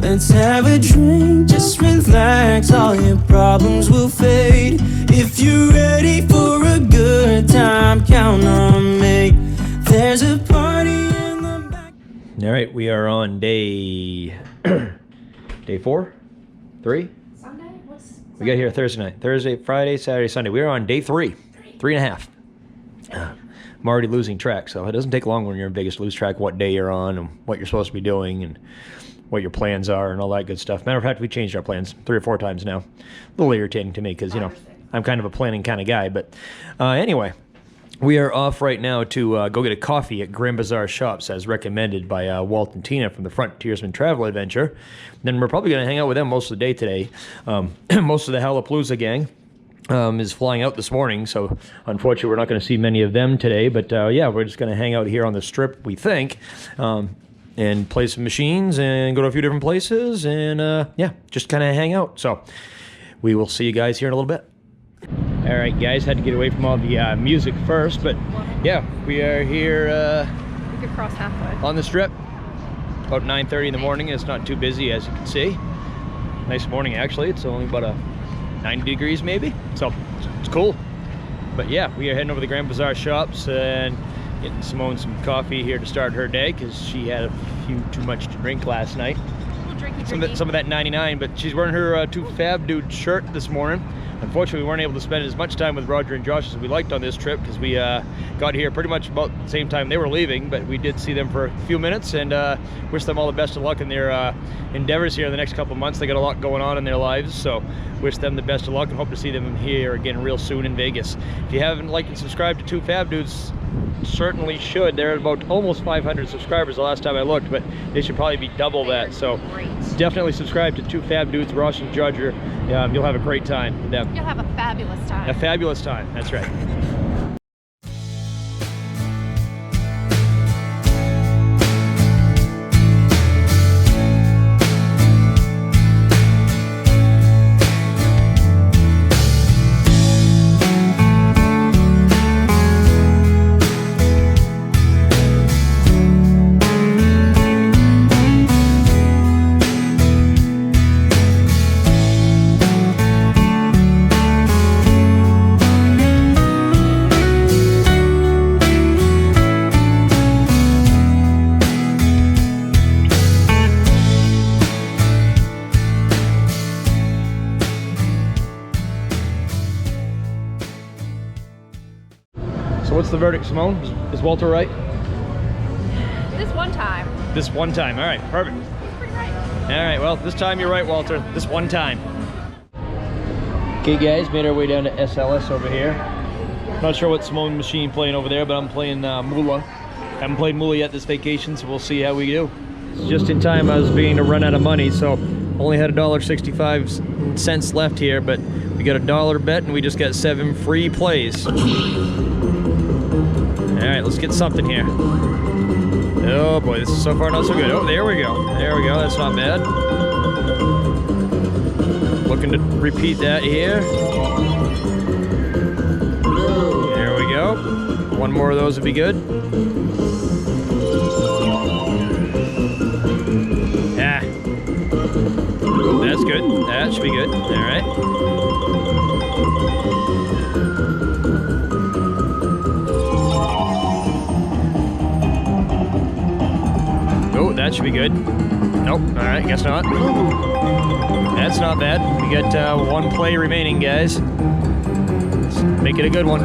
Let's have a drink, just relax, all your problems will fade. If you're ready for a good time, count on me. There's a party in the back. All right, we are on day 4, 3. Sunday? We got here Thursday night. Thursday, Friday, Saturday, Sunday. We are on day 3, 3.5. I'm already losing track, so it doesn't take long when you're in Vegas to lose track of what day you're on and what you're supposed to be doing and what your plans are and all that good stuff. Matter of fact, we changed our plans 3 or 4 times now. A little irritating to me because, you know, I'm kind of a planning kind of guy. But anyway, we are off right now to go get a coffee at Grand Bazaar Shops as recommended by Walt and Tina from the Frontiersman Travel Adventure. Then we're probably going to hang out with them most of the day today. Most of the Halapalooza gang is flying out this morning, so unfortunately we're not going to see many of them today, but yeah, we're just going to hang out here on the strip, we think, and play some machines and go to a few different places and yeah, just kind of hang out. So we will see you guys here in a little bit. All right, guys, had to get away from all the music first, but yeah, we are here we could cross halfway on the strip about 9:30 in the morning. It's not too busy, as you can see. Nice morning, actually. It's only about 90 degrees maybe, so it's cool. But yeah, we are heading over to the Grand Bazaar Shops and getting Simone some coffee here to start her day because she had a few too much to drink last night. Some of that 99, but she's wearing her Two Fab Dude shirt this morning. Unfortunately, we weren't able to spend as much time with Roger and Josh as we liked on this trip because we got here pretty much about the same time they were leaving, but we did see them for a few minutes and wish them all the best of luck in their endeavors here in the next couple of months. They got a lot going on in their lives, so wish them the best of luck and hope to see them here again real soon in Vegas. If you haven't liked and subscribed to Two Fab Dudes, certainly should. They're at about almost 500 subscribers the last time I looked, but they should probably be double that. So definitely subscribe to Two Fab Dudes, Ross and Judger. You'll have a great time with them. You'll have a fabulous time. A fabulous time, that's right. So what's the verdict, Simone? Is Walter right? This one time. This one time, all right, perfect. He's pretty right. All right, well, this time you're right, Walter. This one time. Okay, guys, made our way down to SLS over here. Not sure what Simone machine playing over there, but I'm playing Moolah. Haven't played Moolah yet this vacation, so we'll see how we do. Just in time, I was beginning to run out of money, so only had $1.65 left here, but we got a $1 bet and we just got 7 free plays. All right, let's get something here. Oh boy, this is so far not so good. Oh, there we go. There we go, that's not bad. Looking to repeat that here. There we go. One more of those would be good. Ah. That's good. That should be good. All right. Oh, that should be good. Nope. All right, guess not. That's not bad. We got 1 play remaining, guys. Let's make it a good one.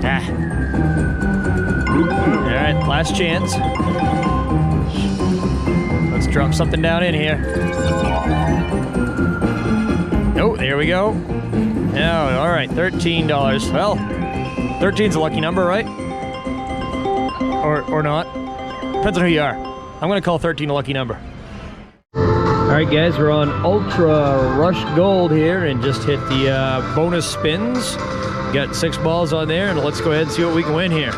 Ah. All right, last chance. Let's drop something down in here. Oh, there we go. Oh, all right, $13. Well, 13's a lucky number, right? Or not. Depends on who you are. I'm gonna call 13 a lucky number. All right, guys, we're on Ultra Rush Gold here and just hit the bonus spins. Got 6 balls on there, and let's go ahead and see what we can win here.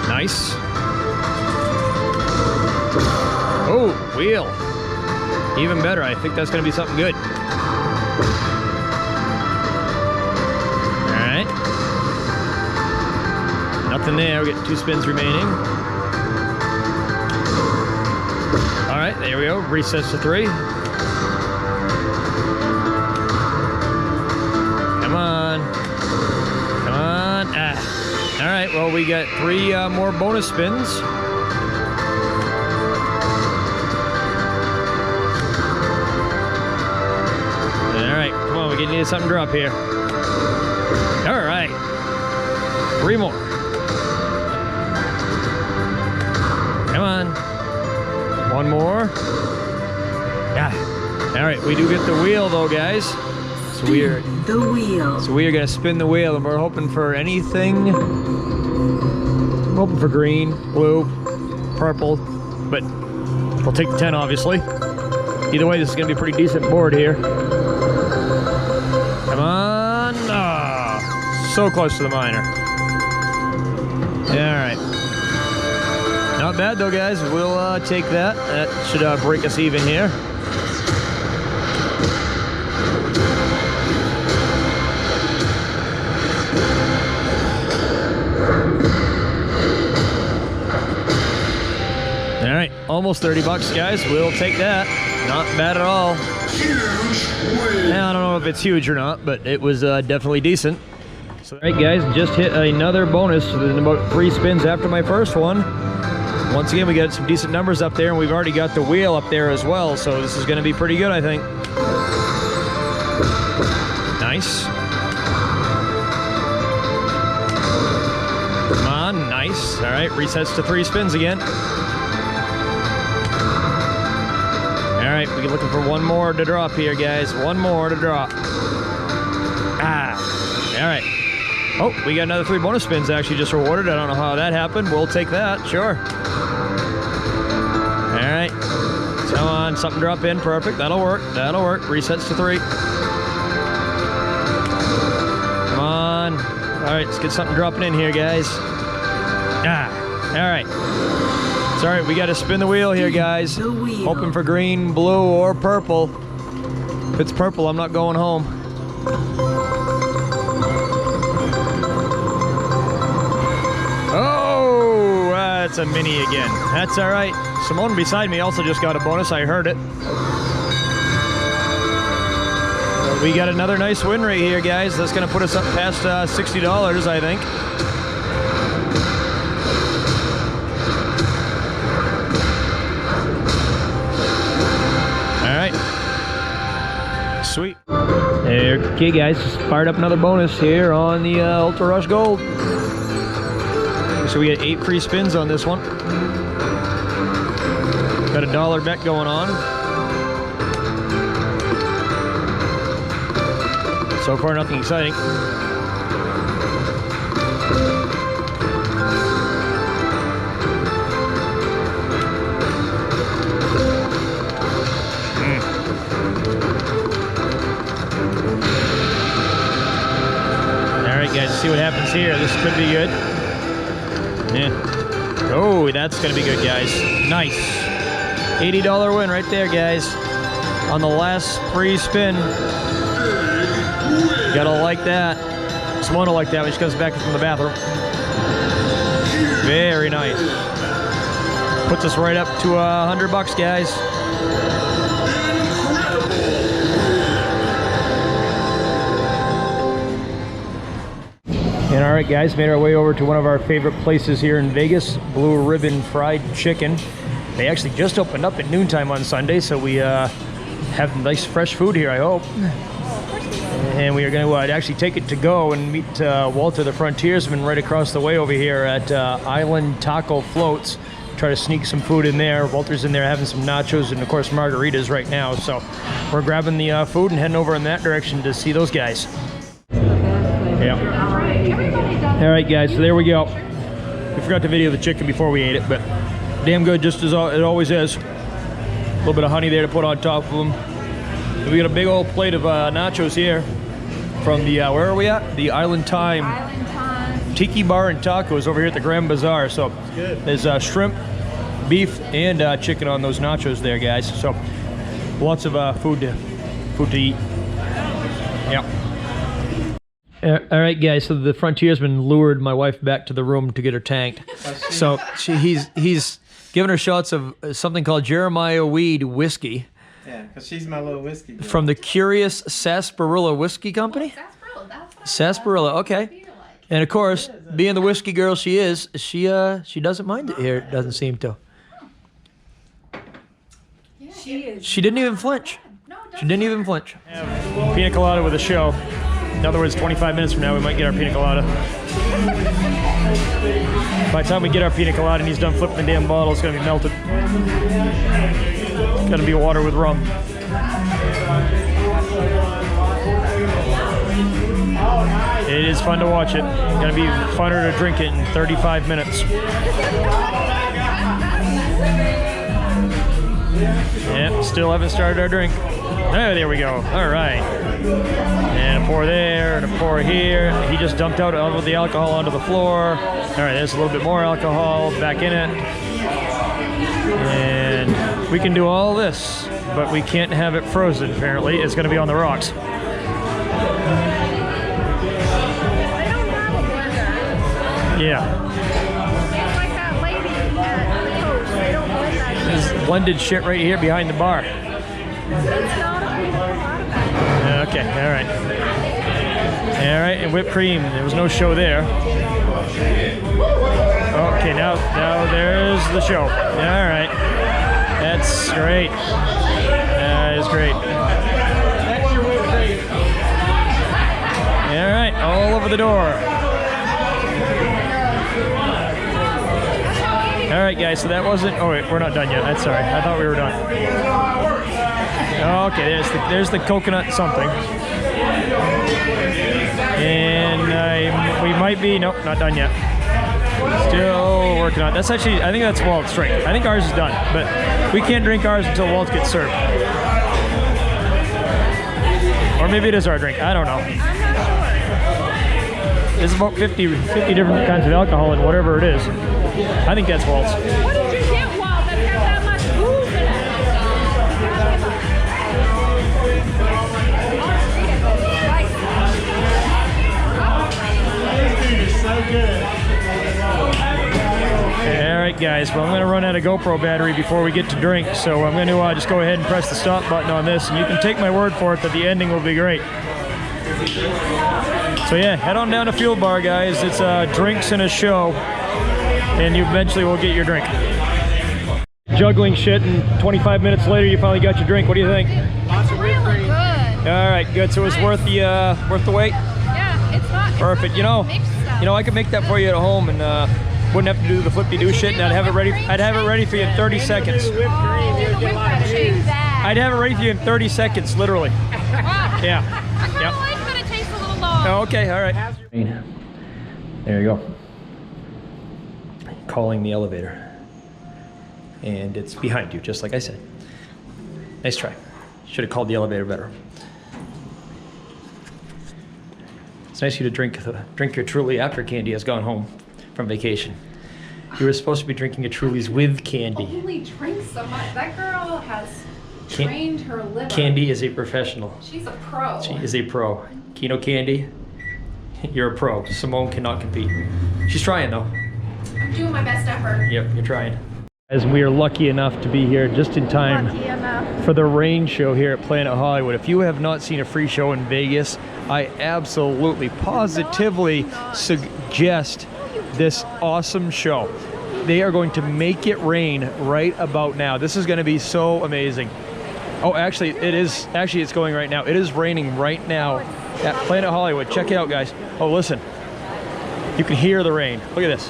Nice. Oh, wheel. Even better. I think that's gonna be something good. All right. Nothing there. We got 2 spins remaining. right, there we go. Resets to 3. Come on. Come on. Ah. All right, well, we got 3 more bonus spins. All right, come on, we need something to drop here. All right, 3 more. Come on. 1 more. Ah. All right, we do get the wheel though, guys. So we are gonna spin the wheel, and we're hoping for anything. I'm hoping for green, blue, purple, but we'll take the 10 obviously. Either way, this is gonna be a pretty decent board here. Come on. Ah, so close to the minor. All right. Not bad though, guys. We'll take that. That should break us even here. All right, almost 30 bucks, guys. We'll take that. Not bad at all. Now, I don't know if it's huge or not, but it was definitely decent. So, all right, guys, just hit another bonus in about 3 spins after my first one. Once again, we got some decent numbers up there, and we've already got the wheel up there as well, so this is going to be pretty good, I think. Nice. Come on, nice. All right, resets to 3 spins again. All right, we're looking for 1 more to drop here, guys. 1 more to drop. Ah, all right. Oh, we got another 3 bonus spins actually just rewarded. I don't know how that happened. We'll take that, sure. All right, come on, something drop in, perfect. That'll work, that'll work. Resets to 3. Come on. All right, let's get something dropping in here, guys. Ah, all right. It's all right, we got to spin the wheel here, guys. Hoping for green, blue, or purple. If it's purple, I'm not going home. Oh, that's a mini again. That's all right. Simone beside me also just got a bonus. I heard it. We got another nice win right here, guys. That's going to put us up past $60, I think. All right. Sweet. Okay, guys, just fired up another bonus here on the Ultra Rush Gold. So we get 8 free spins on this one. Got a $1 bet going on. So far, nothing exciting. All right, guys, let's see what happens here. This could be good. Yeah. Oh, that's gonna be good, guys. Nice. $80 win right there, guys. On the last free spin. Gotta like that. Simone will like that when she comes back from the bathroom. Very nice. Puts us right up to $100, guys. And all right, guys, made our way over to one of our favorite places here in Vegas, Blue Ribbon Fried Chicken. They actually just opened up at noontime on Sunday, so we have nice fresh food here, I hope. And we are going to actually take it to go and meet Walter the Frontiersman right across the way over here at Island Taco Floats. Try to sneak some food in there. Walter's in there having some nachos and, of course, margaritas right now. So we're grabbing the food and heading over in that direction to see those guys. Yeah. All right, guys, so there we go. We forgot to video the chicken before we ate it, but damn good, just as it always is. A little bit of honey there to put on top of them. And we got a big old plate of nachos here from the, where are we at? The Island Time Tiki Bar and Tacos over here at the Grand Bazaar. So there's shrimp, beef, and chicken on those nachos there, guys. So lots of food to eat. Yeah. All right, guys, so the Frontiersman lured my wife back to the room to get her tanked. So he's giving her shots of something called Jeremiah Weed whiskey. Yeah, because she's my little whiskey girl. From the Curious Sarsaparilla Whiskey Company? Sarsaparilla, that's what Sarsaparilla, I okay. feel like. And of course, being the whiskey girl she is, she doesn't mind it here, doesn't seem to. Yeah, She didn't even flinch. No, She didn't even flinch. Pina Colada with a show. In other words, 25 minutes from now, we might get our Pina Colada. By the time we get our Pina Colada and he's done flipping the damn bottle, it's gonna be melted. It's gonna be water with rum. It is fun to watch it. Gonna be funner to drink it in 35 minutes. Yep, still haven't started our drink. Oh, there we go. All right. And a pour there, and a pour here. He just dumped out all of the alcohol onto the floor. All right, there's a little bit more alcohol back in it. And we can do all this, but we can't have it frozen, apparently. It's gonna be on the rocks. They don't have a blender. Yeah. It's like that lady at the coast. They don't blend that shit. There's blended shit right here behind the bar. It's not a Pina Colada bag. Okay, all right. All right, and whipped cream. There was no show there. Okay, now there's the show. All right. That's great. That is great. All right, all over the door. All right, guys, so that wasn't, oh wait, we're not done yet. That's all right. I thought we were done. Okay, there's the coconut something. And we might be, nope, not done yet. Still working on it. That's actually, I think that's Walt's drink. I think ours is done, but we can't drink ours until Walt gets served. Or maybe it is our drink, I don't know. I'm not sure. There's about 50 different kinds of alcohol in whatever it is. I think that's Walt's. What did you get, Walt, that has that much booze in All right, guys, well, I'm going to run out of GoPro battery before we get to drink, so I'm going to just go ahead and press the stop button on this, and you can take my word for it that the ending will be great. So yeah, head on down to Fuel Bar, guys. It's drinks and a show, and you eventually will get your drink. Juggling shit, and 25 minutes later, you finally got your drink. What do you think? It's really good. All right, good. So it's worth the wait. Yeah, it's not. Perfect. It's You not know, mixed stuff. I could make that for you at home, and wouldn't have to do the flippy-do shit, and I'd have it ready. I'd have it ready for you in 30 seconds. Oh, do the whipped cream. I'd have it ready for you in 30 seconds, literally. Wow. Yeah. I kind Yep. of like that it tastes a little long. Oh, okay, all right. There you go. Calling the elevator. And it's behind you, just like I said. Nice try. Should have called the elevator better. It's nice of you to drink your Truly after Candy has gone home from vacation. You were supposed to be drinking a Truly's with Candy. Only drinks so much. That girl has trained her liver. Candy is a professional. She's a pro. She is a pro. Kino Candy, you're a pro. Simone cannot compete. She's trying though. I'm doing my best effort. Yep, you're trying. As we are lucky enough to be here just in time Lucky enough. for the rain show here at Planet Hollywood. If you have not seen a free show in Vegas, I absolutely, positively suggest this awesome show. They are going to make it rain right about now. This is going to be so amazing. Oh, actually, it's going right now. It is raining right now at Planet Hollywood. Check it out, guys. Oh, listen. You can hear the rain. Look at this.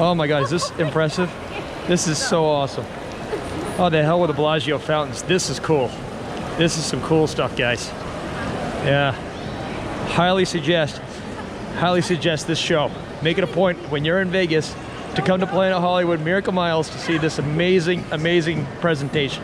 Oh my God, is this impressive? This is so awesome. Oh, the hell with the Bellagio fountains. This is cool. This is some cool stuff, guys. Yeah. Highly suggest this show. Make it a point when you're in Vegas to come to Planet Hollywood Miracle Miles to see this amazing, amazing presentation.